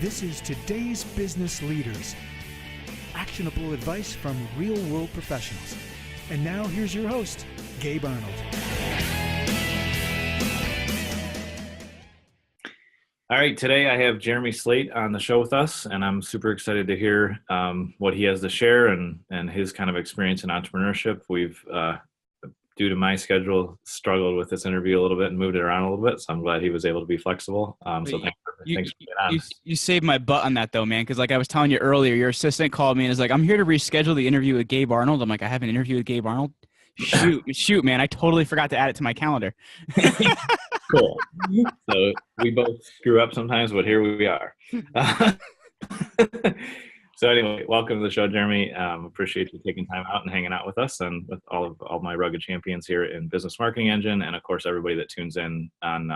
This is today's business leaders. Actionable advice from real-world professionals. And now here's your host, Gabe Arnold. All right, today I have Jeremy Slate on the show with us, and I'm super excited to hear what he has to share and his kind of experience in entrepreneurship. We've, due to my schedule, struggled with this interview a little bit and moved it around a little bit, so I'm glad he was able to be flexible. So thanks for being on. You saved my butt on that though, man, because like I was telling you earlier, your assistant called me and is like, I'm here to reschedule the interview with Gabe Arnold. I'm like, I have an interview with Gabe Arnold? Shoot, man, I totally forgot to add it to my calendar. Cool. So we both screw up sometimes, but here we are. So anyway, welcome to the show, Jeremy. Appreciate you taking time out and hanging out with us and with all my rugged champions here in Business Marketing Engine, and of course everybody that tunes in on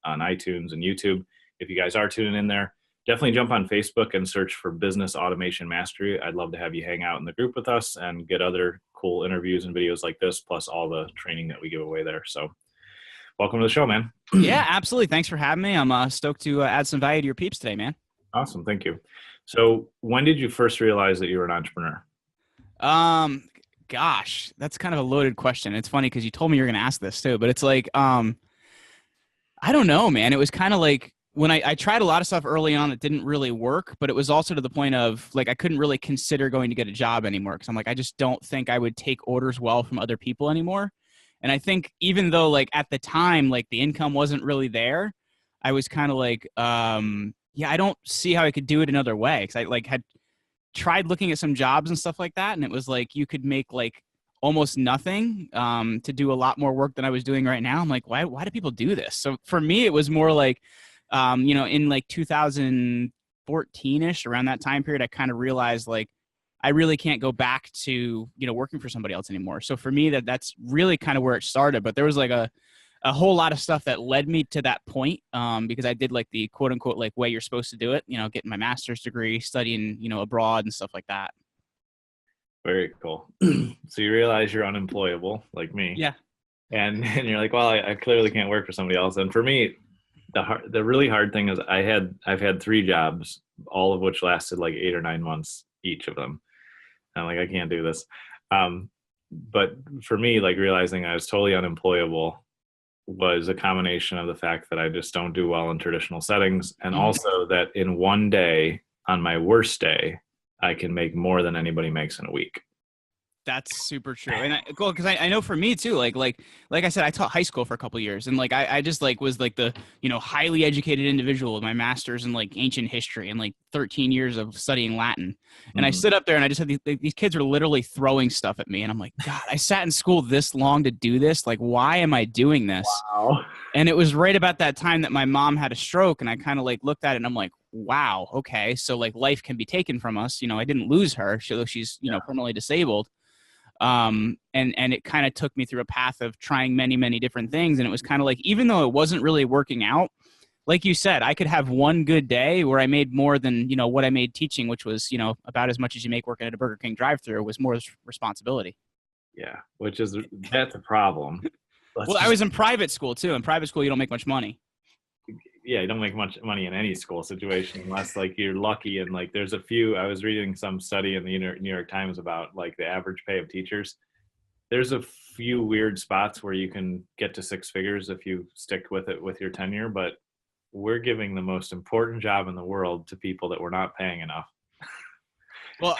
iTunes and YouTube. If you guys are tuning in there, definitely jump on Facebook and search for Business Automation Mastery. I'd love to have you hang out in the group with us and get other cool interviews and videos like this, plus all the training that we give away there. So welcome to the show, man. Yeah, absolutely. Thanks for having me. I'm stoked to add some value to your peeps today, man. Awesome. Thank you. So when did you first realize that you were an entrepreneur? Gosh, that's kind of a loaded question. It's funny because you told me you were going to ask this too, but it's like, I don't know, man. It was kind of like when I tried a lot of stuff early on that didn't really work, but it was also to the point of like, I couldn't really consider going to get a job anymore. Cause I'm like, I just don't think I would take orders well from other people anymore. And I think even though like at the time, like the income wasn't really there, I was kind of like, yeah, I don't see how I could do it another way. Cause I like had tried looking at some jobs and stuff like that. And it was like, you could make like almost nothing to do a lot more work than I was doing right now. I'm like, why do people do this? So for me, it was more like, in like 2014-ish, around that time period, I kind of realized like, I really can't go back to, working for somebody else anymore. So for me, that's really kind of where it started. But there was like a whole lot of stuff that led me to that point because I did like the quote unquote, like way you're supposed to do it, getting my master's degree, studying, abroad and stuff like that. Very cool. So you realize you're unemployable like me. Yeah. And you're like, well, I clearly can't work for somebody else. And for me, the really hard thing is I've had 3 jobs, all of which lasted like 8 or 9 months, each of them. I'm like, I can't do this. But for me, like realizing I was totally unemployable was a combination of the fact that I just don't do well in traditional settings. And also that in one day, on my worst day, I can make more than anybody makes in a week. That's super true. And because I know for me too, like I said, I taught high school for a couple of years, and like I just like was like the highly educated individual with my master's in like ancient history and like 13 years of studying Latin. And I stood up there and I just had these kids were literally throwing stuff at me, and I'm like, God, I sat in school this long to do this. Like, why am I doing this? Wow. And it was right about that time that my mom had a stroke, and I kind of like looked at it and I'm like, wow, okay, so like life can be taken from us. I didn't lose her, so she's permanently disabled. And it kind of took me through a path of trying many, many different things. And it was kind of like, even though it wasn't really working out, like you said, I could have one good day where I made more than, what I made teaching, which was, about as much as you make working at a Burger King drive-thru, was more responsibility. Yeah. That's a problem. Well, I was in private school too. In private school, you don't make much money. Yeah, you don't make much money in any school situation unless like you're lucky. And like there's a few, I was reading some study in the New York Times about like the average pay of teachers. There's a few weird spots where you can get to 6 figures if you stick with it with your tenure, but we're giving the most important job in the world to people that we're not paying enough. Well,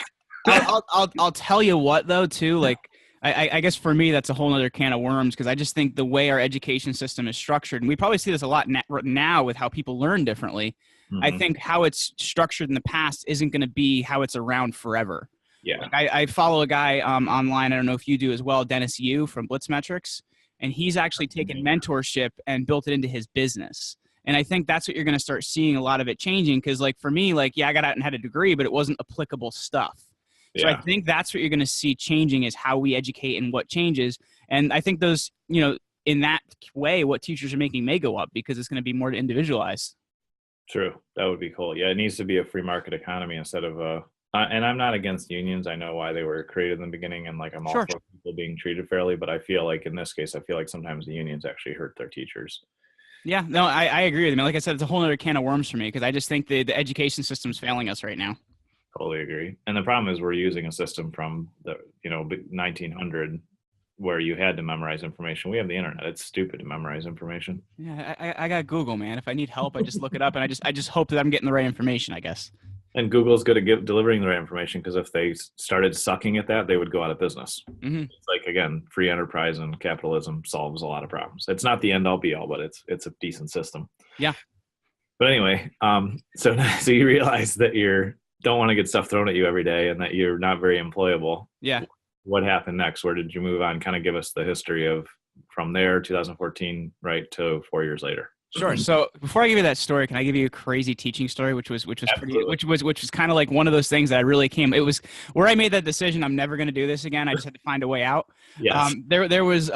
I'll tell you what though too, like I guess for me, that's a whole other can of worms, because I just think the way our education system is structured, and we probably see this a lot now with how people learn differently. I think how it's structured in the past isn't going to be how it's around forever. Yeah. Like I follow a guy online, I don't know if you do as well, Dennis Yu from Blitzmetrics, and he's actually taken mentorship and built it into his business. And I think that's what you're going to start seeing a lot of it changing, because like for me, like, yeah, I got out and had a degree, but it wasn't applicable stuff. So I think that's what you're going to see changing, is how we educate and what changes. And I think those, in that way, what teachers are making may go up, because it's going to be more individualized. True. That would be cool. Yeah, it needs to be a free market economy instead of and I'm not against unions. I know why they were created in the beginning, and like I'm all for people being treated fairly. But I feel like in this case, sometimes the unions actually hurt their teachers. Yeah, no, I agree with you. Like I said, it's a whole other can of worms for me because I just think the education system's failing us right now. Totally agree. And the problem is we're using a system from the 1900 where you had to memorize information. We have the internet. It's stupid to memorize information. Yeah, I got Google, man. If I need help, I just look it up, and I just hope that I'm getting the right information, I guess. And Google's good at delivering the right information because if they started sucking at that, they would go out of business. Mm-hmm. It's like, again, free enterprise and capitalism solves a lot of problems. It's not the end all be all, but it's a decent system. Yeah. But anyway, so you realize that you don't want to get stuff thrown at you every day and that you're not very employable. Yeah. What happened next? Where did you move on? Kind of give us the history of from there, 2014, right to 4 years later. Sure. So before I give you that story, can I give you a crazy teaching story, which was kind of like one of those things that I really it was where I made that decision. I'm never going to do this again. I just had to find a way out. Yes. There was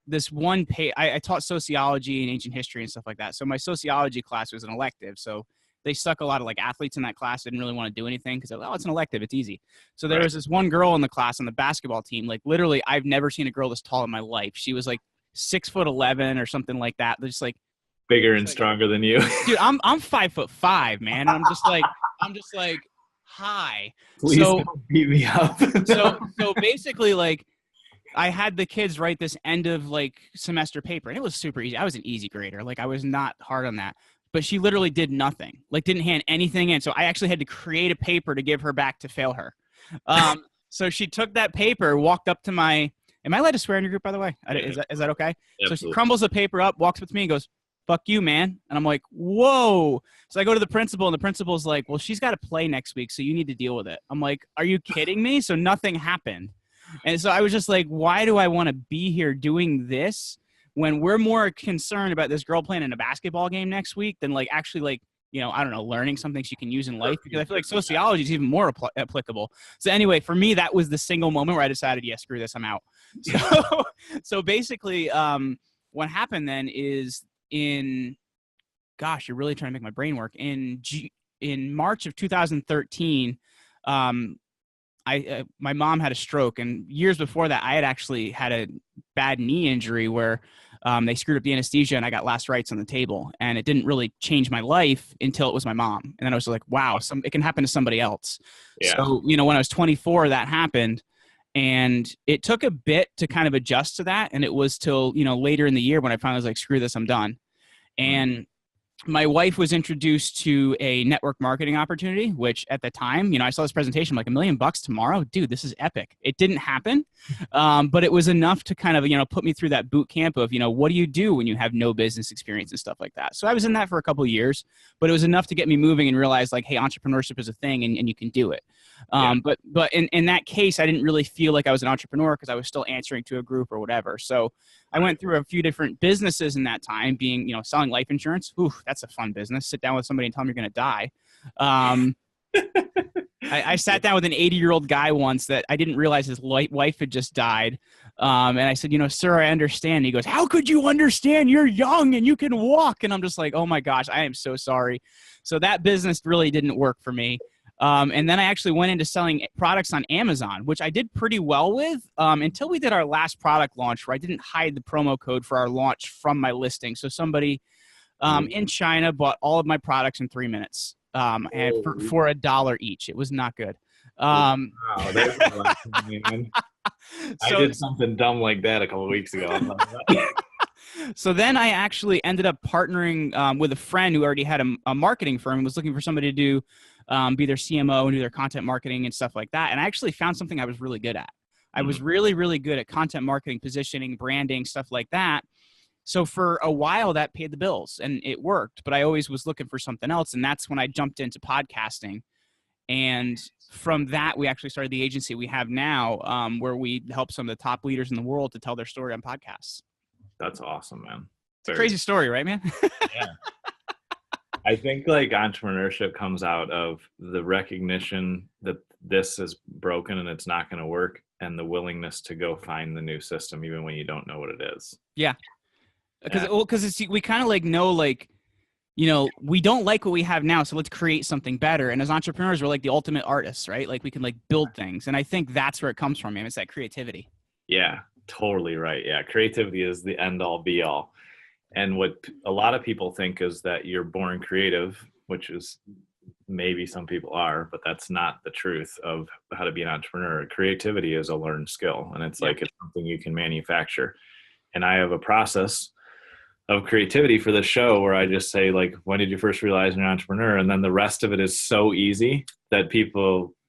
this one I taught sociology and ancient history and stuff like that. So my sociology class was an elective. So they stuck a lot of like athletes in that class. Didn't really want to do anything because it's an elective. It's easy. So there was this one girl in the class on the basketball team. Like literally, I've never seen a girl this tall in my life. She was like 6'11" or something like that. They're just like bigger and stronger than you. Dude, I'm 5'5", man. I'm just like hi. Please don't beat me up. so basically, like, I had the kids write this end of like semester paper, and it was super easy. I was an easy grader. Like, I was not hard on that. But she literally did nothing. Like, didn't hand anything in. So I actually had to create a paper to give her back to fail her. So she took that paper, walked up to my. Am I allowed to swear in your group, by the way? Is that okay? Absolutely. So she crumbles the paper up, walks up to me, and goes, "Fuck you, man." And I'm like, whoa. So I go to the principal, and the principal's like, "Well, she's got to play next week, so you need to deal with it." I'm like, are you kidding me? So nothing happened. And so I was just like, why do I want to be here doing this when we're more concerned about this girl playing in a basketball game next week than like actually like, I don't know, learning something she can use in life? Because I feel like sociology is even more applicable. So anyway, for me, that was the single moment where I decided, yeah, screw this, I'm out. So basically, what happened then is you're really trying to make my brain work. In March of 2013, my mom had a stroke, and years before that, I had actually had a bad knee injury where they screwed up the anesthesia, and I got last rites on the table, and it didn't really change my life until it was my mom. And then I was like, wow, it can happen to somebody else. Yeah. So, when I was 24, that happened. And it took a bit to kind of adjust to that. And it was till, later in the year when I finally was like, screw this, I'm done. And my wife was introduced to a network marketing opportunity, which at the time, I saw this presentation, I'm like, $1 million tomorrow? Dude, this is epic. It didn't happen. But it was enough to kind of, put me through that boot camp of, what do you do when you have no business experience and stuff like that? So I was in that for a couple of years, but it was enough to get me moving and realize like, hey, entrepreneurship is a thing and you can do it. But in that case, I didn't really feel like I was an entrepreneur because I was still answering to a group or whatever. So I went through a few different businesses in that time, being, selling life insurance. Ooh, that's a fun business. Sit down with somebody and tell them you're going to die. I sat down with an 80-year-old guy once that I didn't realize his wife had just died. And I said, sir, I understand. And he goes, how could you understand? You're young and you can walk. And I'm just like, oh my gosh, I am so sorry. So that business really didn't work for me. And then I actually went into selling products on Amazon, which I did pretty well with until we did our last product launch where I didn't hide the promo code for our launch from my listing. So somebody in China bought all of my products in 3 minutes and for $1 each. It was not good. Wow, that's a lot for me, man. I did something dumb like that a couple of weeks ago. So then I actually ended up partnering with a friend who already had a marketing firm and was looking for somebody to do be their CMO and do their content marketing and stuff like that. And I actually found something I was really good at. I was really, really good at content marketing, positioning, branding, stuff like that. So for a while that paid the bills and it worked, but I always was looking for something else. And that's when I jumped into podcasting. And from that, we actually started the agency we have now where we help some of the top leaders in the world to tell their story on podcasts. That's awesome, man. It's a crazy story, right, man? Yeah. I think like entrepreneurship comes out of the recognition that this is broken and it's not going to work, and the willingness to go find the new system even when you don't know what it is. Yeah. Because we kind of like know like, we don't like what we have now, so let's create something better. And as entrepreneurs, we're like the ultimate artists, right? Like we can like build things. And I think that's where it comes from, man. It's that creativity. Yeah, totally right. Yeah. Creativity is the end all be all. And what a lot of people think is that you're born creative, which is maybe some people are, but that's not the truth of how to be an entrepreneur. Creativity is a learned skill, and it's like it's something you can manufacture. And I have a process of creativity for the show where I just say, like, when did you first realize you're an entrepreneur? And then the rest of it is so easy that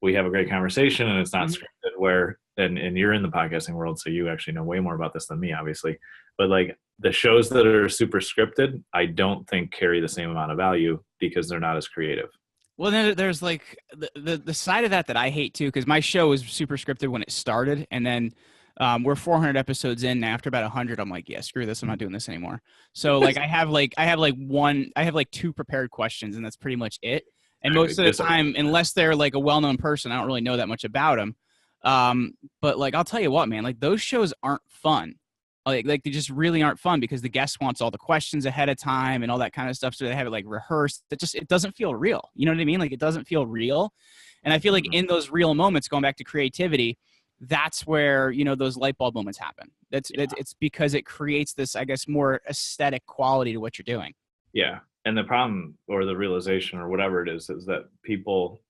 we have a great conversation and it's not scripted, where, and you're in the podcasting world, so you actually know way more about this than me, obviously. But like the shows that are super scripted, I don't think carry the same amount of value because they're not as creative. Well, then there's like the side of that I hate too, because my show was super scripted when it started, and then we're 400 episodes in. After about 100, I'm like, yeah, screw this. I'm not doing this anymore. So like I have two prepared questions, and that's pretty much it. And most of the time, unless they're like a well-known person, I don't really know that much about them. But like, I'll tell you what, man, like those shows aren't fun. Like they just really aren't fun because the guest wants all the questions ahead of time and all that kind of stuff. So they have it like rehearsed. It doesn't feel real. You know what I mean? Like it doesn't feel real. And I feel like in those real moments, going back to creativity, that's where, you know, those light bulb moments happen. It's because it creates this, I guess, more aesthetic quality to what you're doing. Yeah. And the problem or the realization or whatever it is that people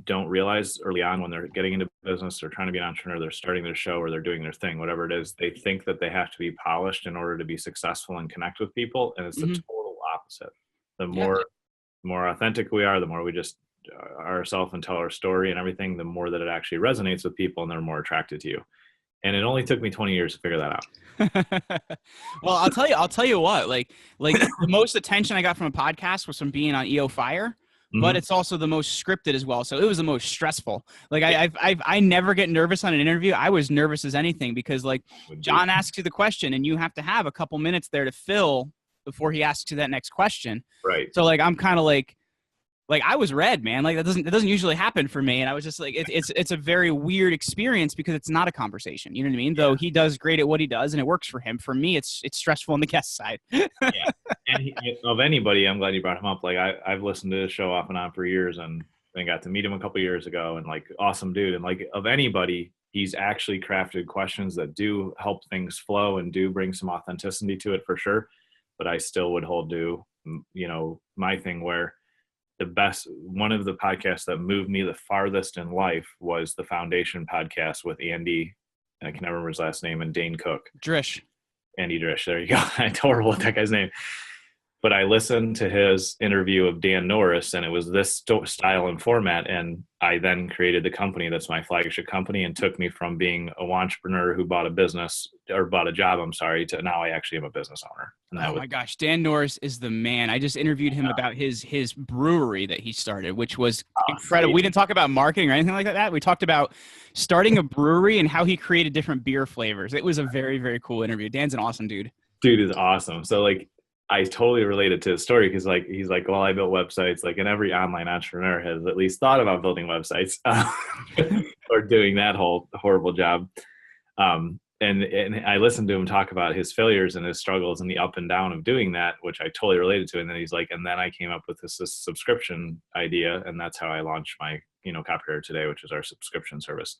don't realize early on when they're getting into business or trying to be an entrepreneur, they're starting their show or they're doing their thing, whatever it is, they think that they have to be polished in order to be successful and connect with people. And it's the total opposite. The more authentic we are, the more we just ourselves and tell our story and everything, the more that it actually resonates with people and they're more attracted to you. And it only took me 20 years to figure that out. Well, I'll tell you what, like the most attention I got from a podcast was from being on EO Fire. But it's also the most scripted as well. So it was the most stressful. Like I never get nervous on an interview. I was nervous as anything because like John asks you the question and you have to have a couple minutes there to fill before he asks you that next question. Right. So like, I'm kind of like I was red, man. Like that doesn't usually happen for me. And I was just like, it's a very weird experience because it's not a conversation. You know what I mean? Yeah. Though he does great at what he does and it works for him. For me, it's stressful on the guest side. Yeah. And of anybody, I'm glad you brought him up. Like I've listened to this show off and on for years and got to meet him a couple years ago and like awesome dude. And like of anybody, he's actually crafted questions that do help things flow and do bring some authenticity to it for sure. But I still would hold to, you know, my thing where one of the podcasts that moved me the farthest in life was the Foundation podcast with Andy, I can never remember his last name, and Dane Cook. Andy Drish, there you go. I totally what that guy's name. But I listened to his interview of Dan Norris, and it was this style and format. And I then created the company that's my flagship company and took me from being a entrepreneur who bought a job, to now I actually am a business owner. Oh my gosh, Dan Norris is the man. I just interviewed him about his brewery that he started, which was incredible. We didn't talk about marketing or anything like that. We talked about starting a brewery and how he created different beer flavors. It was a very, very cool interview. Dan's an awesome dude. Dude is awesome. So like, I totally related to his story because like he's like, well, I built websites. Like, and every online entrepreneur has at least thought about building websites or doing that whole horrible job. And I listened to him talk about his failures and his struggles and the up and down of doing that, which I totally related to. And then he's like, and then I came up with this subscription idea, and that's how I launched my Copywriter Today, which is our subscription service.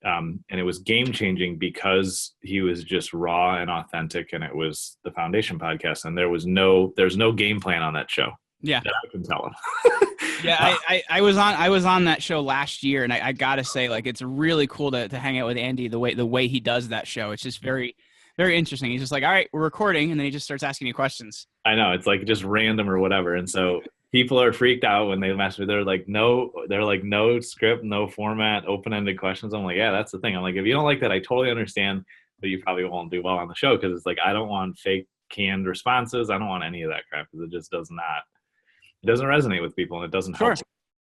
And it was game changing because he was just raw and authentic, and it was the Foundation podcast. And there's no game plan on that show. Yeah, that I can tell him. Yeah, I was on that show last year, and I gotta say, like, it's really cool to hang out with Andy the way he does that show. It's just very, very interesting. He's just like, all right, we're recording, and then he just starts asking you questions. I know, it's like just random or whatever, and so people are freaked out when they mess with. They're like, no script, no format, open-ended questions. I'm like, yeah, that's the thing. I'm like, if you don't like that, I totally understand, but you probably won't do well on the show because it's like I don't want fake canned responses. I don't want any of that crap because it just doesn't resonate with people and it doesn't help.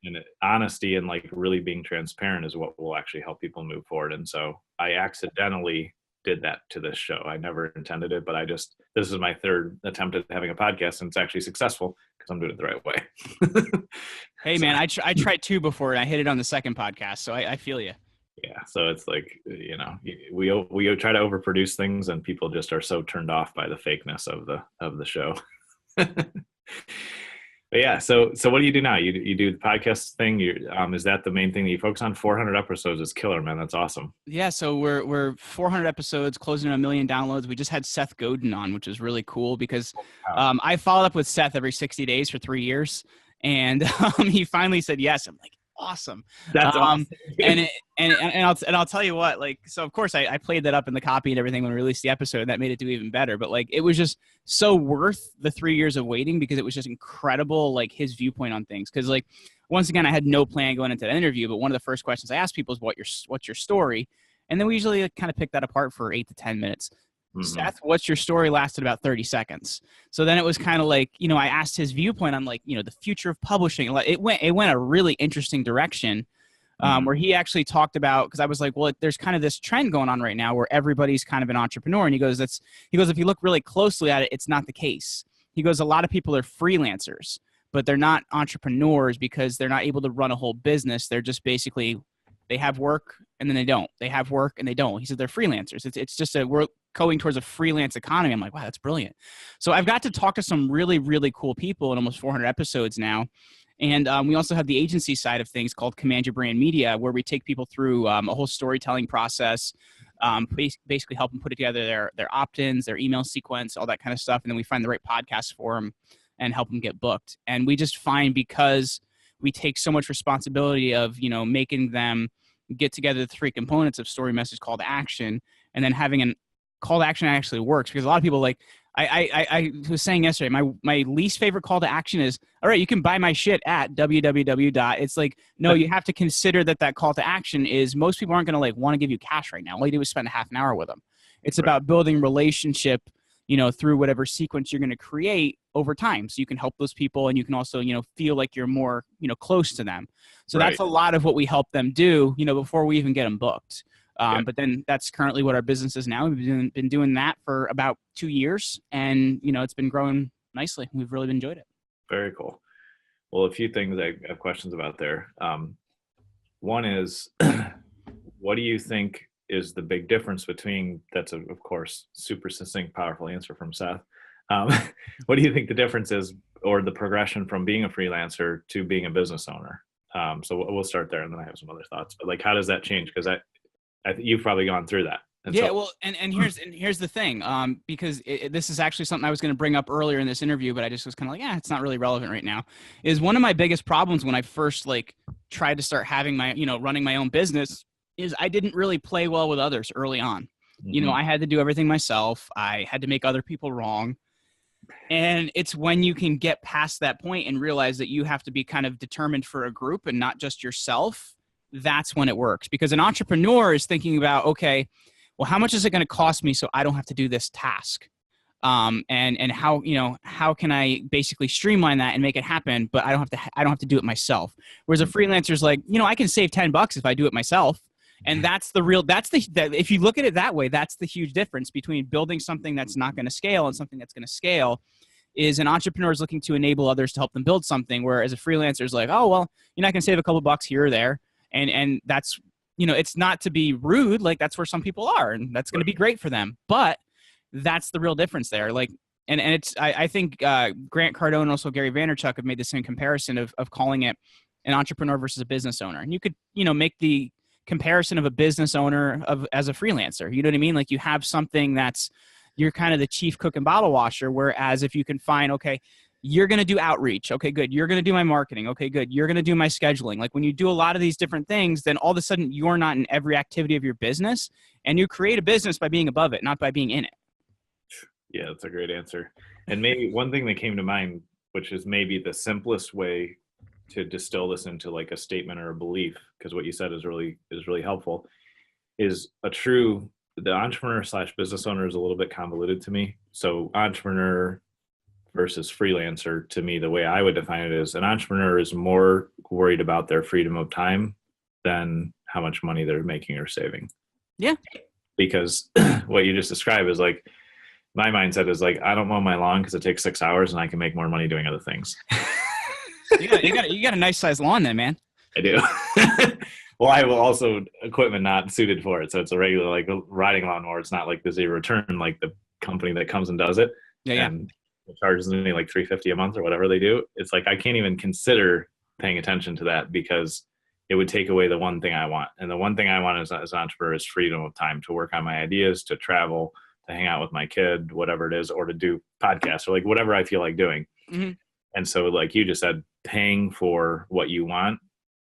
And honesty and like really being transparent is what will actually help people move forward. And so I accidentally did that to this show. I never intended it, but this is my third attempt at having a podcast, and it's actually successful because I'm doing it the right way. Hey man, I tried two before and I hit it on the second podcast. So I feel you. Yeah. So it's like, we try to overproduce things and people just are so turned off by the fakeness of the show. But yeah, so what do you do now? You do the podcast thing. Is that the main thing that you focus on? 400 episodes is killer, man. That's awesome. Yeah, so we're 400 episodes, closing on 1 million downloads. We just had Seth Godin on, which is really cool because I followed up with Seth every 60 days for 3 years, and he finally said yes. I'm like, awesome. That's awesome. And I'll tell you what, like, so of course I played that up in the copy and everything when we released the episode, and that made it do even better. But like, it was just so worth the 3 years of waiting because it was just incredible, like his viewpoint on things. Because like, once again, I had no plan going into that interview, but one of the first questions I ask people is what's your story? And then we usually kind of pick that apart for 8 to 10 minutes. Mm-hmm. Seth, what's your story? Lasted about 30 seconds. So then it was kind of like, I asked his viewpoint on like, the future of publishing. It went a really interesting direction where he actually talked about, because I was like, well, there's kind of this trend going on right now where everybody's kind of an entrepreneur. And he goes, if you look really closely at it, it's not the case. He goes, a lot of people are freelancers, but they're not entrepreneurs because they're not able to run a whole business. They're just basically, they have work and then they don't. They have work and they don't. He said they're freelancers. It's just we're going towards a freelance economy. I'm like, wow, that's brilliant. So I've got to talk to some really, really cool people in almost 400 episodes now. And we also have the agency side of things called Command Your Brand Media, where we take people through a whole storytelling process, basically help them put together their opt-ins, their email sequence, all that kind of stuff. And then we find the right podcasts for them and help them get booked. And we just find, because we take so much responsibility of, making them get together the 3 components of story, message, call to action, and then having an call to action that actually works. Because a lot of people, like I was saying yesterday, my least favorite call to action is, all right, you can buy my shit at www. It's like, no, you have to consider that call to action is, most people aren't going to like want to give you cash right now. All you do is spend a half an hour with them. It's about building relationship, through whatever sequence you're going to create over time. So you can help those people, and you can also, feel like you're more, close to them. So that's a lot of what we help them do, before we even get them booked. But then that's currently what our business is now. We've been doing that for about 2 years, and, it's been growing nicely. We've really enjoyed it. Very cool. Well, a few things I have questions about there. One is, what do you think is the big difference between, that's of course, super succinct, powerful answer from Seth. What do you think the difference is, or the progression from being a freelancer to being a business owner? So we'll start there, and then I have some other thoughts. But like, how does that change? Because I think you've probably gone through that. And here's the thing, because this is actually something I was going to bring up earlier in this interview, but I just was kind of like, it's not really relevant right now. Is one of my biggest problems when I first like tried to start having my, running my own business, is I didn't really play well with others early on. Mm-hmm. I had to do everything myself. I had to make other people wrong. And it's when you can get past that point and realize that you have to be kind of determined for a group and not just yourself, that's when it works. Because an entrepreneur is thinking about, okay, well, how much is it going to cost me so I don't have to do this task? And how can I basically streamline that and make it happen, but I don't have to do it myself. Whereas a freelancer's like, I can save $10 if I do it myself. And if you look at it that way, that's the huge difference between building something that's not going to scale and something that's going to scale. Is an entrepreneur is looking to enable others to help them build something, whereas a freelancer is like, oh, well, I can save a couple bucks here or there. And that's, it's not to be rude. Like, that's where some people are, and that's going to be great for them. But that's the real difference there. Like, and it's, I think Grant Cardone and also Gary Vaynerchuk have made the same comparison of calling it an entrepreneur versus a business owner. And you could, make the comparison of a business owner as a freelancer. You know what I mean? Like, you have something that's, you're kind of the chief cook and bottle washer. Whereas if you can find, okay, you're going to do outreach. Okay, good. You're going to do my marketing. Okay, good. You're going to do my scheduling. Like, when you do a lot of these different things, then all of a sudden you're not in every activity of your business, and you create a business by being above it, not by being in it. Yeah, that's a great answer. And maybe one thing that came to mind, which is maybe the simplest way to distill this into like a statement or a belief, because what you said is really helpful, is the entrepreneur / business owner is a little bit convoluted to me. So entrepreneur versus freelancer, to me, the way I would define it is, an entrepreneur is more worried about their freedom of time than how much money they're making or saving. Yeah. Because what you just described is like, my mindset is like, I don't mow my lawn because it takes 6 hours and I can make more money doing other things. You got a nice sized lawn then, man. I do. Well, I will also equipment not suited for it. So it's a regular, like, riding lawnmower. It's not like the zero turn, like the company that comes and does it. Yeah. And charges me like $350 a month or whatever they do. It's like I can't even consider paying attention to that because it would take away the one thing I want. And the one thing I want as an entrepreneur is freedom of time to work on my ideas, to travel, to hang out with my kid, whatever it is, or to do podcasts or like whatever I feel like doing. Mm-hmm. And so like you just said, paying for what you want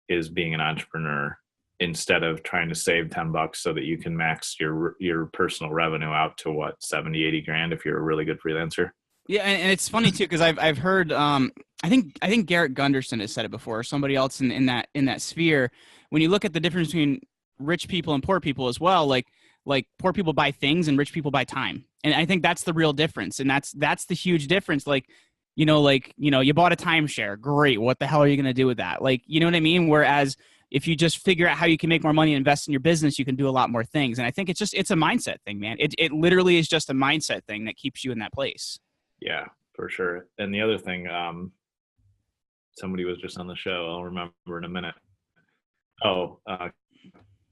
is being an entrepreneur instead of trying to save $10 so that you can max your personal revenue out to what, 70, 80 grand if you're a really good freelancer. Yeah, and it's funny too because I've heard I think Garrett Gunderson has said it before, or somebody else in that sphere. When you look at the difference between rich people and poor people as well, like poor people buy things and rich people buy time, and I think that's the real difference, and that's the huge difference. Like you bought a timeshare, great. What the hell are you gonna do with that? Like you know what I mean? Whereas if you just figure out how you can make more money and invest in your business, you can do a lot more things. And I think it's a mindset thing, man. It literally is just a mindset thing that keeps you in that place. Yeah, for sure. And the other thing, somebody was just on the show. I'll remember in a minute.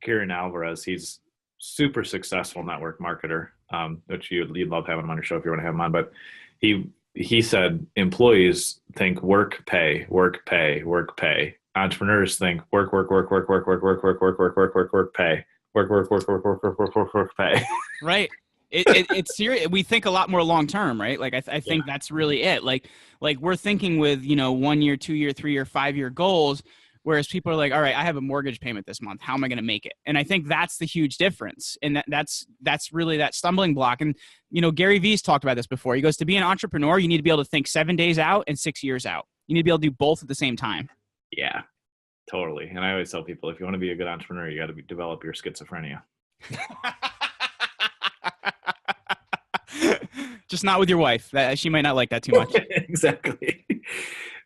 Kieran Alvarez. He's super successful network marketer, which you'd love having him on your show if you want to have him on. But he said employees think work, pay, work, pay, work, pay. Entrepreneurs think work, work, work, work, work, work, work, work, work, work, work, work, work, pay, work, work, work, work, work, work, work, work, work, pay. Right. It's serious. We think a lot more long term, right? Like I think that's really it. Like we're thinking with 1 year, 2 year, 3 year, 5 year goals, whereas people are like, all right, I have a mortgage payment this month. How am I going to make it? And I think that's the huge difference. And that's really that stumbling block. And Gary Vee's talked about this before. He goes, to be an entrepreneur, you need to be able to think 7 days out and 6 years out. You need to be able to do both at the same time. Yeah, totally. And I always tell people, if you want to be a good entrepreneur, you got to develop your schizophrenia. Just not with your wife. She might not like that too much. Exactly.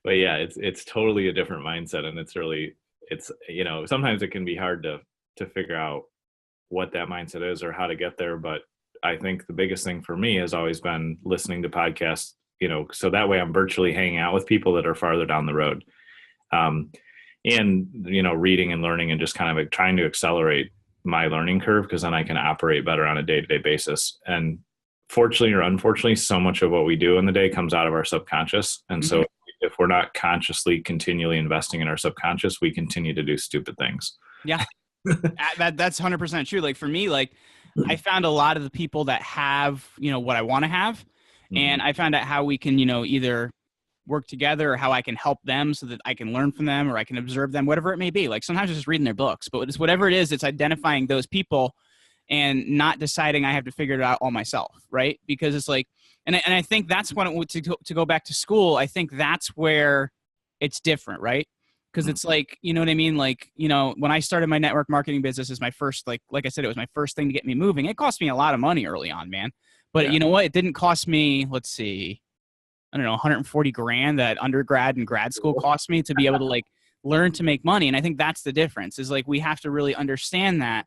But yeah, it's totally a different mindset, and it's sometimes it can be hard to figure out what that mindset is or how to get there. But I think the biggest thing for me has always been listening to podcasts, so that way I'm virtually hanging out with people that are farther down the road, and reading and learning and just kind of like trying to accelerate my learning curve, because then I can operate better on a day-to-day basis. And fortunately or unfortunately, so much of what we do in the day comes out of our subconscious. And so if we're not consciously continually investing in our subconscious, we continue to do stupid things. Yeah, that's 100% true. Like for me, like I found a lot of the people that have, what I want to have. And I found out how we can, either work together or how I can help them so that I can learn from them or I can observe them, whatever it may be. Like sometimes it's just reading their books, but it's whatever it is, it's identifying those people and not deciding I have to figure it out all myself, right? Because it's like, and I think that's when to go back to school, I think that's where it's different, right? Because it's like, you know what I mean? Like, when I started my network marketing business as my first, like I said, it was my first thing to get me moving. It cost me a lot of money early on, man. But you know what? It didn't cost me, let's see, I don't know, 140 grand that undergrad and grad school cost me to be able to like learn to make money. And I think that's the difference is like, we have to really understand that.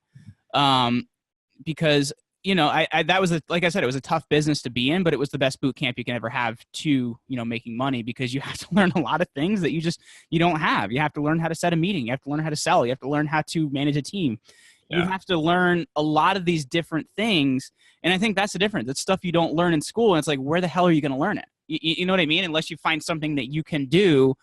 Because, that was like I said, it was a tough business to be in, but it was the best boot camp you can ever have to, making money, because you have to learn a lot of things that you don't have. You have to learn how to set a meeting. You have to learn how to sell. You have to learn how to manage a team. You have to learn a lot of these different things. And I think that's the difference. It's stuff you don't learn in school. And it's like, where the hell are you going to learn it? You know what I mean? Unless you find something that you can do.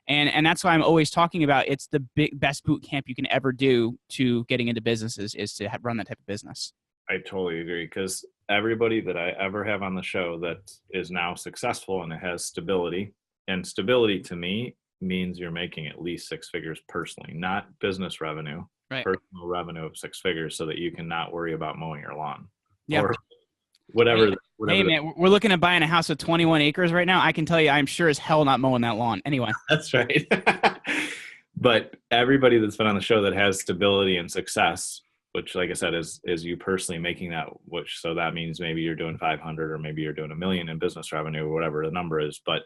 And that's why I'm always talking about it's the best boot camp you can ever do to getting into businesses is to run that type of business. I totally agree, because everybody that I ever have on the show that is now successful and it has stability, and stability to me means you're making at least 6 figures personally, not business revenue, right? Personal revenue of 6 figures so that you can not worry about mowing your lawn. Yeah. Or whatever. Hey man, we're looking at buying a house with 21 acres right now. I can tell you, I'm sure as hell not mowing that lawn. Anyway. That's right. But everybody that's been on the show that has stability and success, which like I said, is you personally making that, so that means maybe you're doing 500 or maybe you're doing $1 million in business revenue or whatever the number is. But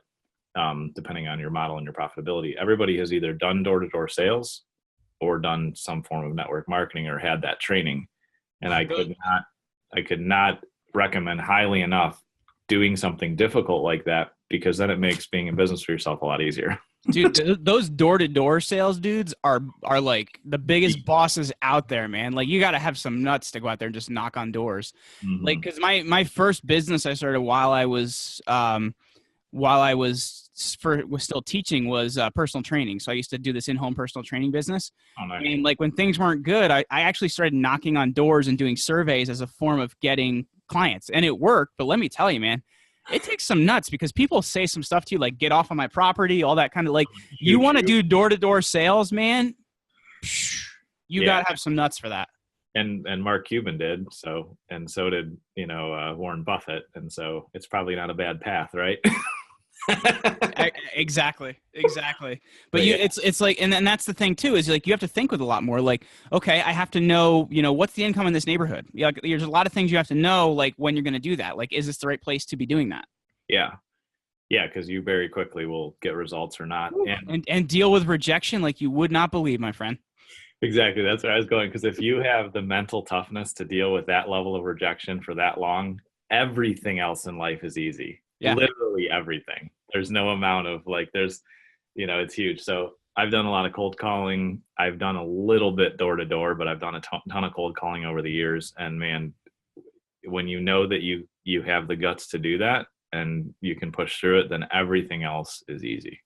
depending on your model and your profitability, everybody has either done door-to-door sales or done some form of network marketing or had that training. And I could not recommend highly enough doing something difficult like that, because then it makes being in business for yourself a lot easier. Dude, those door-to-door sales dudes are like the biggest bosses out there, man. Like you got to have some nuts to go out there and just knock on doors. Like, cause my first business I started while I was, while I was still teaching was personal training. So I used to do this in-home personal training business. Oh, nice. And like when things weren't good, I actually started knocking on doors and doing surveys as a form of getting clients. And it worked. But let me tell you, man, it takes some nuts because people say some stuff to you like, get off of my property, all that kind of like, you want to do door-to-door sales, man, you got to have some nuts for that. And Mark Cuban did so did Warren Buffett, and so it's probably not a bad path, right? Exactly. But it's like, and then that's the thing too, is like you have to think with a lot more. Like, okay, I have to know, what's the income in this neighborhood? Like, there's a lot of things you have to know, like when you're going to do that. Like, is this the right place to be doing that? Yeah, because you very quickly will get results or not, and deal with rejection like you would not believe, my friend. Exactly. That's where I was going. Because if you have the mental toughness to deal with that level of rejection for that long, everything else in life is easy. Yeah. Literally everything. There's no amount of it's huge. So I've done a lot of cold calling. I've done a little bit door to door, but I've done a ton of cold calling over the years. And man, when you know that you have the guts to do that and you can push through it, then everything else is easy.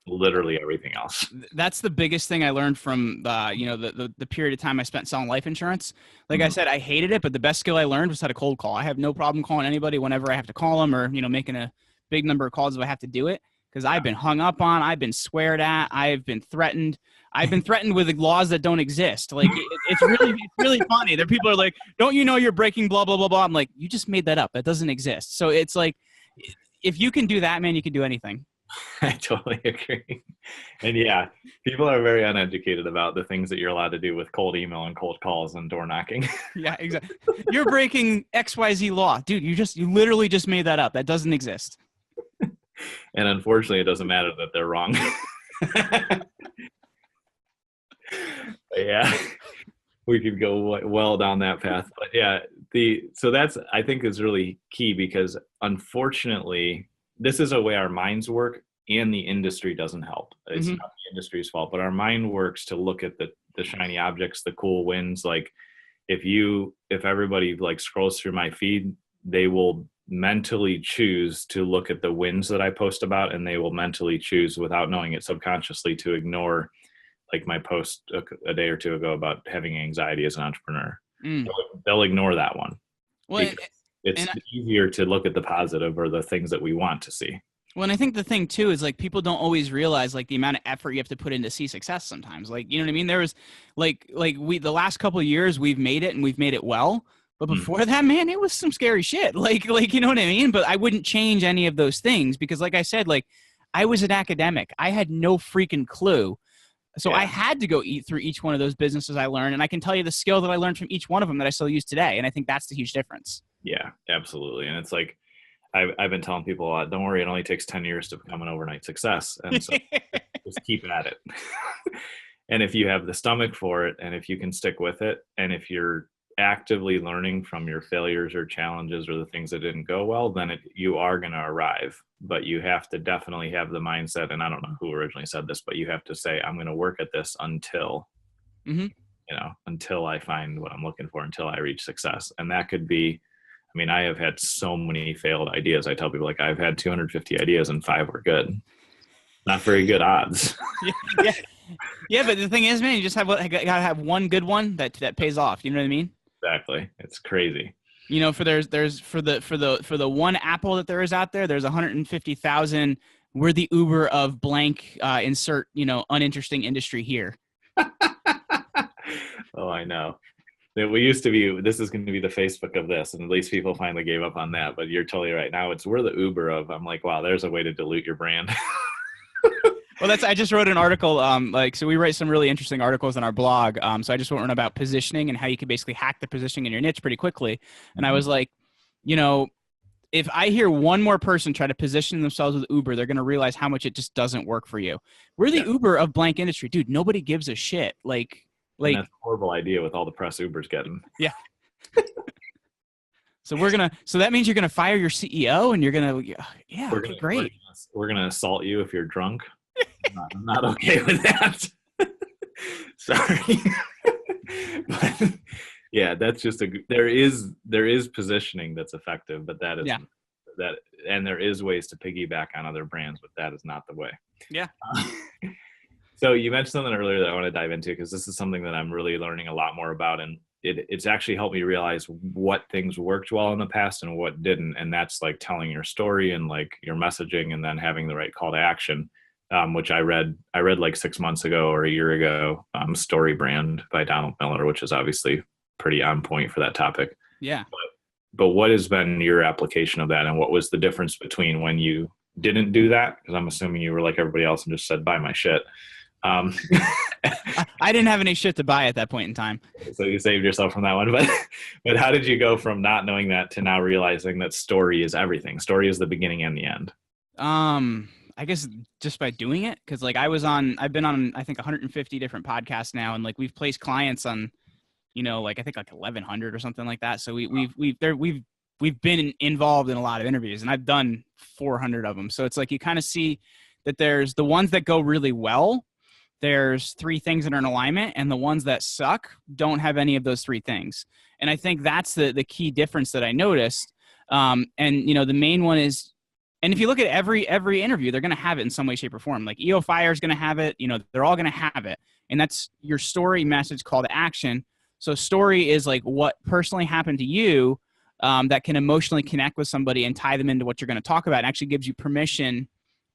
Literally everything else. That's the biggest thing I learned from the period of time I spent selling life insurance. Like I said, I hated it, but the best skill I learned was how to cold call. I have no problem calling anybody whenever I have to call them, or making a big number of calls if I have to do it, because I've been hung up on, I've been sweared at, I've been threatened with laws that don't exist. Like it's really funny. There people are like, don't you know you're breaking blah blah blah blah. I'm like, you just made that up. That doesn't exist. So it's like, if you can do that, man, you can do anything. I totally agree. And yeah, people are very uneducated about the things that you're allowed to do with cold email and cold calls and door knocking. Yeah, exactly. You're breaking XYZ law. Dude, you literally just made that up. That doesn't exist. And unfortunately, it doesn't matter that they're wrong. Yeah, we could go well down that path. But yeah, so that's, I think, is really key, because unfortunately, this is a way our minds work, and the industry doesn't help. It's not the industry's fault, but our mind works to look at the shiny objects, the cool wins. Like if everybody like scrolls through my feed, they will mentally choose to look at the wins that I post about, and they will mentally choose, without knowing it subconsciously, to ignore like my post a day or two ago about having anxiety as an entrepreneur. They'll ignore that one. Well, it's easier to look at the positive or the things that we want to see. Well, and I think the thing too is like people don't always realize like the amount of effort you have to put in to see success sometimes. Like, you know what I mean? There was the last couple of years we've made it, and we've made it well. But before that, man, it was some scary shit. Like, you know what I mean? But I wouldn't change any of those things, because like I said, like I was an academic. I had no freaking clue. So I had to go through each one of those businesses I learned. And I can tell you the skill that I learned from each one of them that I still use today. And I think that's the huge difference. Yeah, absolutely. And it's like, I've been telling people a lot, don't worry, it only takes 10 years to become an overnight success. And so just keep at it. And if you have the stomach for it, and if you can stick with it, and if you're actively learning from your failures or challenges or the things that didn't go well, then you are going to arrive. But you have to definitely have the mindset, and I don't know who originally said this, but you have to say, I'm going to work at this until, until I find what I'm looking for, until I reach success. And that could be, I mean, I have had so many failed ideas. I tell people, like, I've had 250 ideas and 5 were good. Not very good odds. Yeah, but the thing is, man, you just gotta have one good one that pays off. You know what I mean? Exactly. It's crazy. For the one Apple that there is out there, there's 150,000. We're the Uber of blank. Insert uninteresting industry here. Oh, I know. We used to be, this is going to be the Facebook of this, and at least people finally gave up on that. But you're totally right. Now we're the Uber of, I'm like, wow, there's a way to dilute your brand. Well, I just wrote an article. So we write some really interesting articles on our blog. So I just wrote one about positioning and how you can basically hack the positioning in your niche pretty quickly. And I was like, if I hear one more person try to position themselves with Uber, they're going to realize how much it just doesn't work for you. We're the Uber of blank industry, dude. Nobody gives a shit. Like that's a horrible idea with all the press Uber's getting. Yeah. So that means you're going to fire your CEO, and you're going to, great. We're going to assault you if you're drunk. I'm not okay with that. Sorry. But yeah, that's just there is positioning that's effective, but that is that, and there is ways to piggyback on other brands, but that is not the way. Yeah. So you mentioned something earlier that I want to dive into, because this is something that I'm really learning a lot more about, and it's actually helped me realize what things worked well in the past and what didn't. And that's like telling your story and like your messaging, and then having the right call to action, which I read like 6 months ago or a year ago, Story Brand by Donald Miller, which is obviously pretty on point for that topic. Yeah. But what has been your application of that, and what was the difference between when you didn't do that? Because I'm assuming you were like everybody else and just said, buy my shit. I didn't have any shit to buy at that point in time. So you saved yourself from that one. But how did you go from not knowing that to now realizing that story is everything? Story is the beginning and the end. I guess just by doing it, because like I've been on I think 150 different podcasts now, and like we've placed clients on, like I think like 1,100 or something like that. So we've been involved in a lot of interviews, and I've done 400 of them. So it's like you kind of see that there's the ones that go really well. There's 3 things that are in alignment, and the ones that suck don't have any of those 3 things. And I think that's the key difference that I noticed. And the main one is, and if you look at every interview, they're going to have it in some way, shape, or form. Like EO Fire is going to have it. They're all going to have it. And that's your story, message, call to action. So story is like what personally happened to you that can emotionally connect with somebody and tie them into what you're going to talk about, and actually gives you permission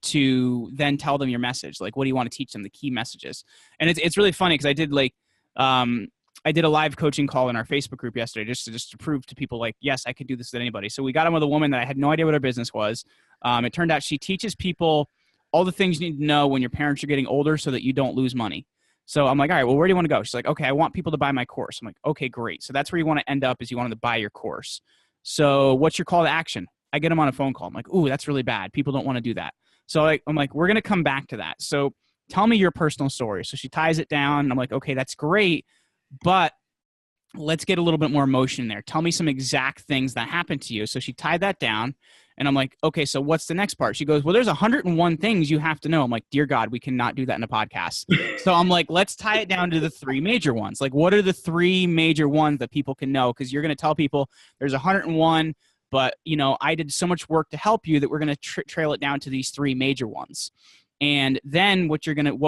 to then tell them your message. Like, what do you want to teach them? The key messages. And it's really funny because I did a live coaching call in our Facebook group yesterday just to prove to people like, yes, I could do this with anybody. So we got on with a woman that I had no idea what her business was. It turned out she teaches people all the things you need to know when your parents are getting older so that you don't lose money. So I'm like, all right, well, where do you want to go? She's like, okay, I want people to buy my course. I'm like, okay, great. So that's where you want to end up, is you want them to buy your course. So what's your call to action? I get them on a phone call. I'm like, ooh, that's really bad. People don't want to do that. So I'm like, we're going to come back to that. So tell me your personal story. So she ties it down. I'm like, okay, that's great, but let's get a little bit more emotion in there. Tell me some exact things that happened to you. So she tied that down, and I'm like, okay, so what's the next part? She goes, well, there's 101 things you have to know. I'm like, dear God, we cannot do that in a podcast. So I'm like, let's tie it down to the 3 major ones. Like, what are the 3 major ones that people can know? Because you're going to tell people there's 101, but I did so much work to help you that we're going to trail it down to these 3 major ones. And then what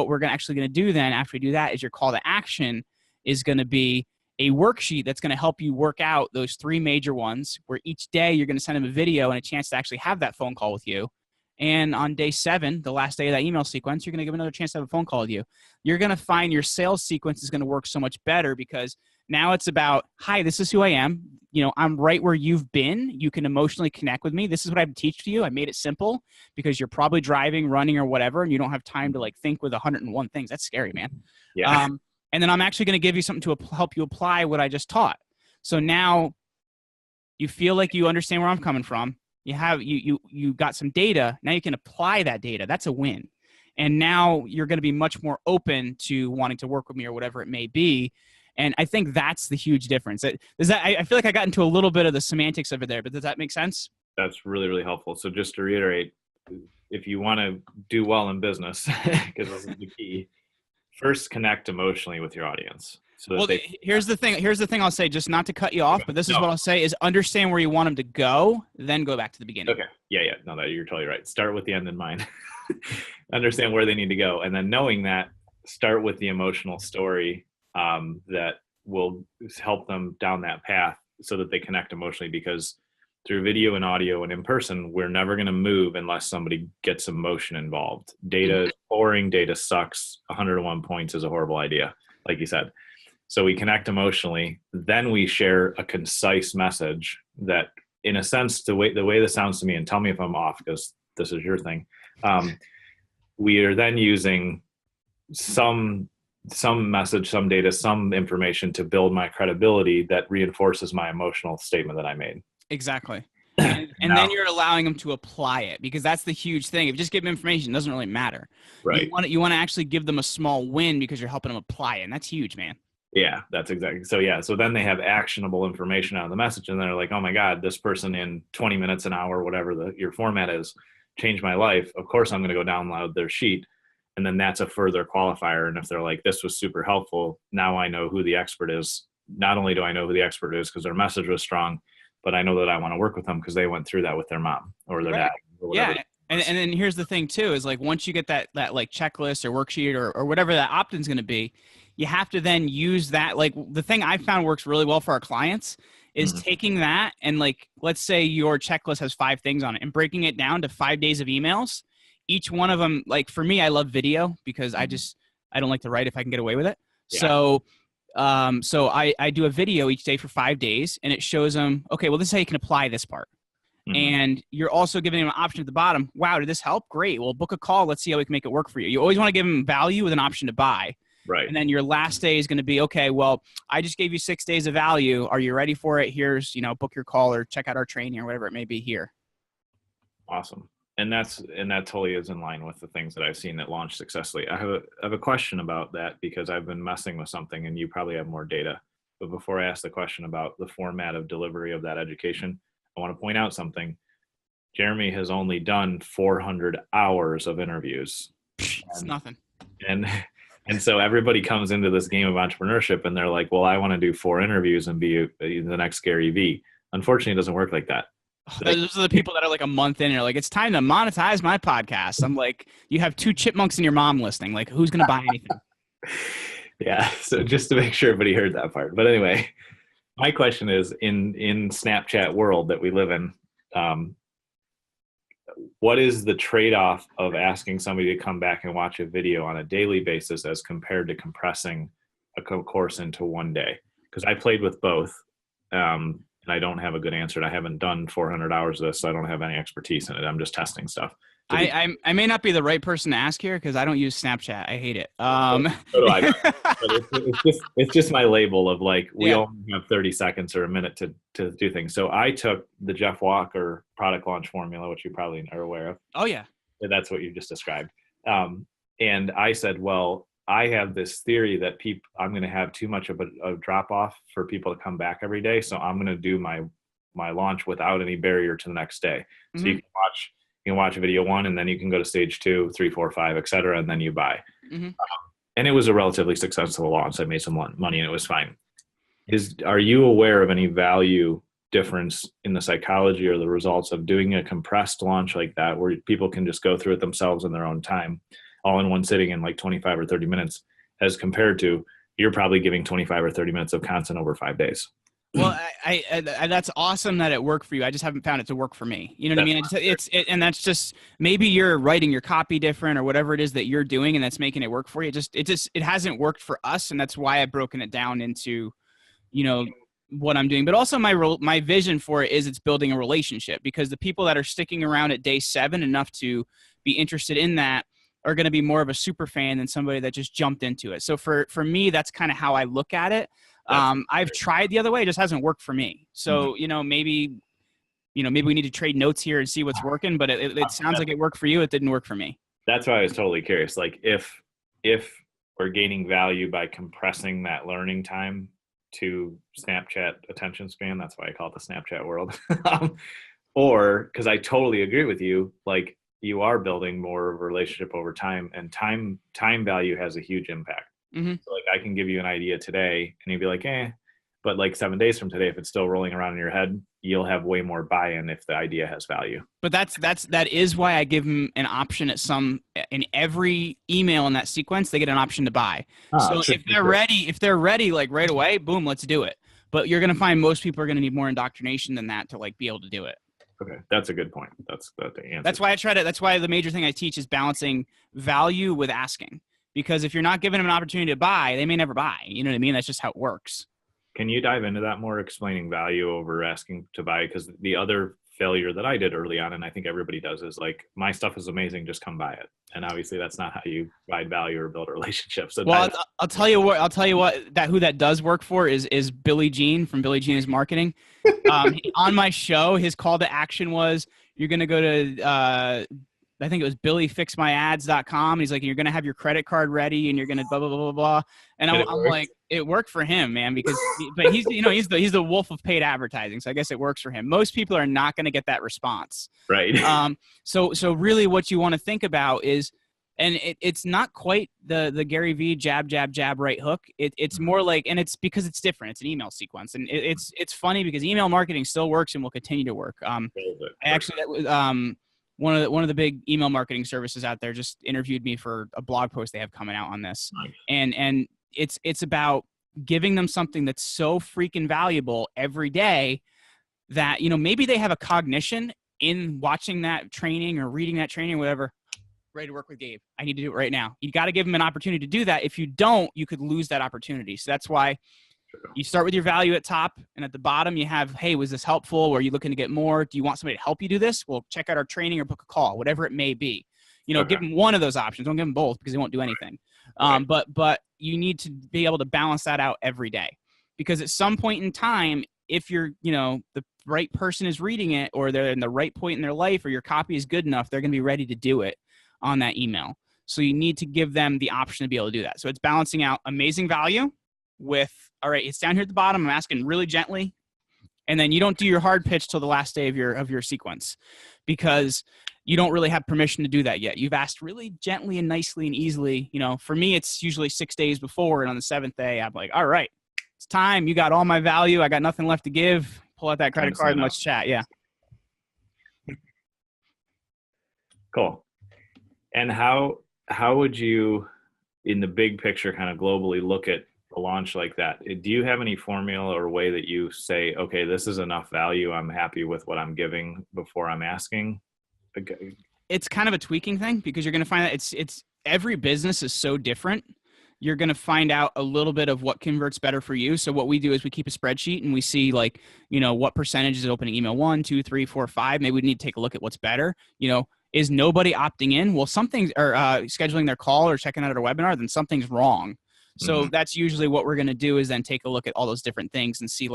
we're actually going to do then after we do that is your call to action is going to be a worksheet that's going to help you work out those 3 major ones, where each day you're going to send them a video and a chance to actually have that phone call with you. And on day 7, the last day of that email sequence, you're going to give another chance to have a phone call with you. You're going to find your sales sequence is going to work so much better, because now it's about, hi, this is who I am. I'm right where you've been. You can emotionally connect with me. This is what I teach to you. I made it simple because you're probably driving, running, or whatever, and you don't have time to like think with 101 things. That's scary, man. Yeah. And then I'm actually going to give you something to help you apply what I just taught. So now you feel like you understand where I'm coming from. You got some data. Now you can apply that data. That's a win. And now you're going to be much more open to wanting to work with me or whatever it may be. And I think that's the huge difference. I feel like I got into a little bit of the semantics of it there, but does that make sense? That's really, really helpful. So just to reiterate, if you want to do well in business, because this is the key, first connect emotionally with your audience. So here's the thing I'll say, just not to cut you off, but this is what I'll say is understand where you want them to go, then go back to the beginning. Okay. Yeah. No, you're totally right. Start with the end in mind. Understand where they need to go. And then knowing that, start with the emotional story that will help them down that path so that they connect emotionally, because through video and audio and in person, we're never going to move unless somebody gets emotion involved. Data is boring. Data sucks. 101 points is a horrible idea, like you said. So we connect emotionally. Then we share a concise message that, in a sense, the way this sounds to me, and tell me if I'm off because this is your thing, we are then using some message, some data, some information to build my credibility that reinforces my emotional statement that I made. Exactly. And then you're allowing them to apply it, because that's the huge thing. If you just give them information, it doesn't really matter. Right. You want to actually give them a small win because you're helping them apply it. And that's huge, man. Yeah, that's exactly. So yeah, so then they have actionable information out of the message, and they're like, oh my God, this person in 20 minutes, an hour, whatever your format is, changed my life. Of course, I'm going to go download their sheet. And then that's a further qualifier. And if they're like, this was super helpful, now I know who the expert is. Not only do I know who the expert is because their message was strong, but I know that I want to work with them because they went through that with their mom or their dad or whatever. Yeah. And then here's the thing too, is like, once you get that like checklist or worksheet or whatever that opt-in's going to be, you have to then use that. Like, the thing I found works really well for our clients is taking that and, like, let's say your checklist has 5 things on it and breaking it down to 5 days of emails. Each one of them, like, for me, I love video because I don't like to write if I can get away with it. Yeah. So I do a video each day for 5 days, and it shows them, okay, well, this is how you can apply this part. And you're also giving them an option at the bottom. Wow, did this help? Great. Well, book a call. Let's see how we can make it work for you. You always want to give them value with an option to buy. Right. And then your last day is going to be, okay, well, I just gave you 6 days of value. Are you ready for it? Here's, book your call or check out our training or whatever it may be here. Awesome. And that totally is in line with the things that I've seen that launch successfully. I have a question about that because I've been messing with something and you probably have more data. But before I ask the question about the format of delivery of that education, I want to point out something. Jeremy has only done 400 hours of interviews. It's nothing. And so everybody comes into this game of entrepreneurship and they're like, well, I want to do 4 interviews and be the next Gary Vee. Unfortunately, it doesn't work like that. Those are the people that are like a month in and are like, it's time to monetize my podcast. I'm like, you have 2 chipmunks in your mom listing. Like, who's going to buy anything? Yeah. So just to make sure everybody heard that part. But anyway, my question is, in Snapchat world that we live in, what is the trade-off of asking somebody to come back and watch a video on a daily basis as compared to compressing a course into one day? Because I played with both, and I don't have a good answer. And I haven't done 400 hours of this, so I don't have any expertise in it. I'm just testing stuff. I may not be the right person to ask here because I don't use Snapchat. I hate it. So do I. But it's just my label of like, we only have 30 seconds or a minute to do things. So I took the Jeff Walker product launch formula, which you probably are aware of. Oh yeah. That's what you just described. And I said, well, I have this theory that I'm going to have too much of a drop off for people to come back every day. So I'm going to do my launch without any barrier to the next day. So you can watch video 1 and then you can go to stage 2, 3, 4, 5, et cetera. And then you buy. And it was a relatively successful launch. I made some money and it was fine. Are you aware of any value difference in the psychology or the results of doing a compressed launch like that, where people can just go through it themselves in their own time, all in one sitting in like 25 or 30 minutes, as compared to you're probably giving 25 or 30 minutes of content over 5 days? Well, I that's awesome that it worked for you. I just haven't found it to work for me. You know what I mean? And that's just, maybe you're writing your copy different or whatever it is that you're doing, and that's making it work for you. It hasn't worked for us, and that's why I've broken it down into, what I'm doing. But also my vision for it is it's building a relationship, because the people that are sticking around at day 7 enough to be interested in that are going to be more of a super fan than somebody that just jumped into it. So for me, that's kind of how I look at it. I've tried the other way. It just hasn't worked for me. So, maybe we need to trade notes here and see what's working, but it sounds like it worked for you. It didn't work for me. That's why I was totally curious. Like if we're gaining value by compressing that learning time to Snapchat attention span, that's why I call it the Snapchat world. Or, because I totally agree with you, like you are building more of a relationship over time, and time value has a huge impact. So like I can give you an idea today and you'd be like, but like 7 days from today, if it's still rolling around in your head, you'll have way more buy-in if the idea has value. But that is why I give them an option in every email in that sequence, they get an option to buy. So if they're ready, like right away, boom, let's do it. But you're going to find most people are going to need more indoctrination than that to like be able to do it. Okay. That's a good point. That's the answer. That's why the major thing I teach is balancing value with asking. Because if you're not giving them an opportunity to buy, they may never buy. You know what I mean? That's just how it works. Can you dive into that more, explaining value over asking to buy? Because the other failure that I did early on, and I think everybody does, is like, my stuff is amazing, just come buy it. And obviously that's not how you provide value or build a relationship. So well, I'll tell you what, who that does work for is Billy Jean from Billy Jean is Marketing. On my show, his call to action was, you're going to go to, I think it was billyfixmyads.com. And he's like, you're going to have your credit card ready and you're going to blah, blah, blah, blah, blah. And I'm like, it worked for him, man, because, but he's the wolf of paid advertising. So I guess it works for him. Most people are not going to get that response. Right. So really what you want to think about is And it's not quite the Gary V jab, jab, jab, right hook. It's more like, and it's because it's different. It's an email sequence. And it's funny because email marketing still works and will continue to work. I actually, that was, one of the big email marketing services out there just interviewed me for a blog post they have coming out on this. Nice. And it's about giving them something that's so freaking valuable every day that, maybe they have a cognition in watching that training or reading that training or whatever. Ready to work with Gabe. I need to do it right now. You got to give them an opportunity to do that. If you don't, you could lose that opportunity. So that's why you start with your value at top, and at the bottom you have, hey, was this helpful? Or are you looking to get more? Do you want somebody to help you do this? Well, check out our training or book a call, whatever it may be. Give them one of those options. Don't give them both because they won't do anything. But you need to be able to balance that out every day, because at some point in time, if you're, the right person is reading it, or they're in the right point in their life, or your copy is good enough, they're going to be ready to do it on that email. So you need to give them the option to be able to do that. So it's balancing out amazing value with, all right, it's down here at the bottom. I'm asking really gently. And then you don't do your hard pitch till the last day of your sequence, because you don't really have permission to do that yet. You've asked really gently and nicely and easily. For me, it's usually 6 days before. And on the 7th day, I'm like, all right, it's time. You got all my value. I got nothing left to give. Pull out that credit card and let's chat. Yeah. Cool. And how would you, in the big picture, kind of globally look at a launch like that? Do you have any formula or way that you say, okay, this is enough value, I'm happy with what I'm giving before I'm asking? Okay. It's kind of a tweaking thing, because you're going to find that it's every business is so different. You're going to find out a little bit of what converts better for you. So what we do is we keep a spreadsheet and we see what percentage is opening email 1, 2, 3, 4, 5. Maybe we need to take a look at what's better. Is nobody opting in? Well, something's, or scheduling their call or checking out our webinar, then something's wrong. So that's usually what we're going to do, is then take a look at all those different things and see,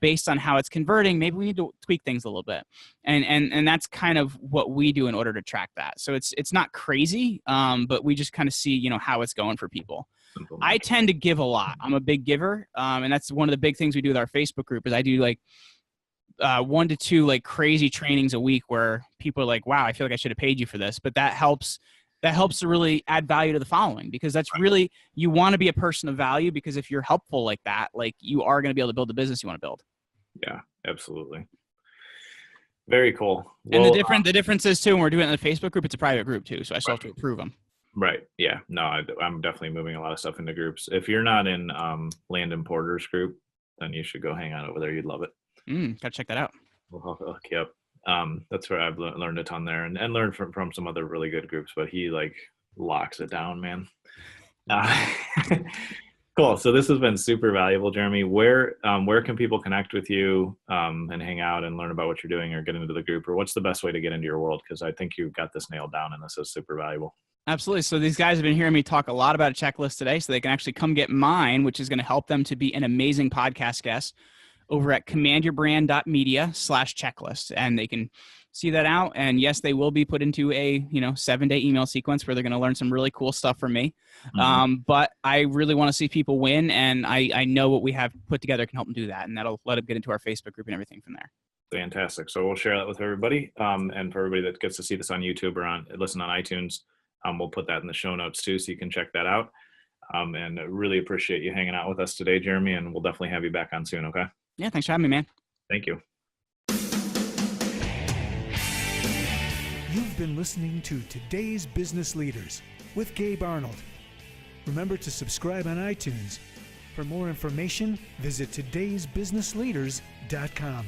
based on how it's converting, maybe we need to tweak things a little bit. And that's kind of what we do in order to track that. So it's not crazy, but we just kind of see, how it's going for people. I tend to give a lot. I'm a big giver. And that's one of the big things we do with our Facebook group is I do 1 to 2 crazy trainings a week where people are like, wow, I feel like I should have paid you for this. But that helps to really add value to the following, because that's really, you want to be a person of value, because if you're helpful like that, you are going to be able to build the business you want to build. Yeah, absolutely. Very cool. And the difference is too, when we're doing it in the Facebook group, it's a private group too. So I still have to approve them. Right. Yeah. No, I'm definitely moving a lot of stuff into groups. If you're not in Landon Porter's group, then you should go hang out over there. You'd love it. Gotta check that out. We'll hook you up. That's where I've learned a ton there, and learned from some other really good groups, but he locks it down, man. Cool. So this has been super valuable, Jeremy. Where can people connect with you and hang out and learn about what you're doing, or get into the group, or what's the best way to get into your world? Because I think you've got this nailed down and this is super valuable. Absolutely. So these guys have been hearing me talk a lot about a checklist today, so they can actually come get mine, which is going to help them to be an amazing podcast guest, over at commandyourbrand.media/checklist. And they can see that out. And yes, they will be put into a 7-day email sequence where they're going to learn some really cool stuff from me. But I really want to see people win. And I know what we have put together can help them do that. And that'll let them get into our Facebook group and everything from there. Fantastic. So we'll share that with everybody. And for everybody that gets to see this on YouTube or listen on iTunes, we'll put that in the show notes too, so you can check that out. And I really appreciate you hanging out with us today, Jeremy. And we'll definitely have you back on soon. Okay. Yeah, thanks for having me, man. Thank you. You've been listening to Today's Business Leaders with Gabe Arnold. Remember to subscribe on iTunes. For more information, visit todaysbusinessleaders.com.